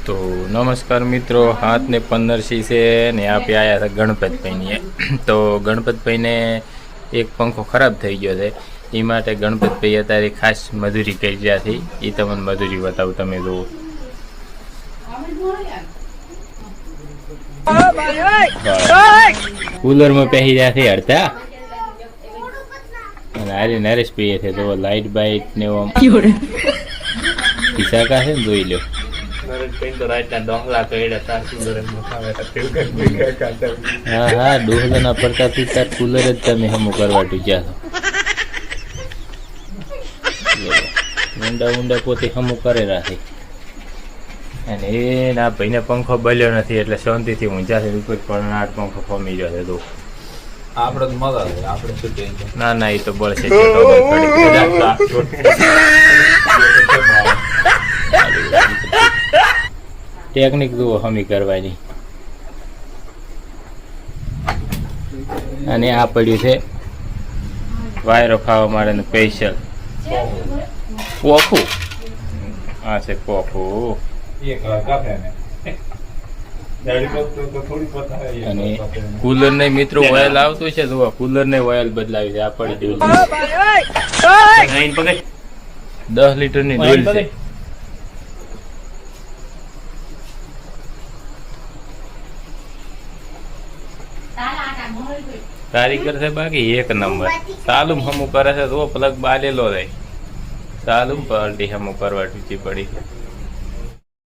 તો નમસ્કાર મિત્રો, હાથ ને 15 છે ને આપણે આવ્યા હતા ગણપતભાઈની. તો ગણપતભાઈને એક પંખો ખરાબ થઈ ગયો છે, એ માટે ગણપતભાઈ અત્યારે ખાસ મજૂરી કરી રહ્યા છે. એ તમને મજૂરી બતાવું, તમે જુઓ. કુલરમાં પહેરી રહ્યા છે અડધા, અને હારે નરેશ પીએ છે. તો લાઇટ બાઇટ ને હિસાકા છે ને, જોઈ લો. હા હા, ડોહલાના પડતા તાર કુલર જ તમે હમું કરવા ટૂંચ્યા છો. ઊંડા ઊંડા પોતે હમું કરે રાખે. અને એ ના ભાઈને પંખો બલ્યો નથી, એટલે શાંતિથી ઊંઝા છે ઉપર પણ આઠ પંખો ફમી ગયો છે. તો આપણે તો મજા આવે, આપણે શું કહીએ? ના ના, એ તો બળશે. ટેકનિક જુઓ હમી કરવાની. અને આ પડ્યું છે વાયરો ખાવા માટેનું સ્પેશિયલ પોખું. આ છે પોખું. અને કુલર ને મિત્રો ઓઇલ આવતું છે, જુઓ કુલર ને ઓઇલ બદલાવી છે. આ પડી 10 લીટરની ડોલ છે. કારીગર છે બાકી એક નંબર. ચાલુ હમું કરે છે, તો પ્લગ બાલેલો રહે. ચાલુ પલટી હમું કરવા ટૂંચી પડી.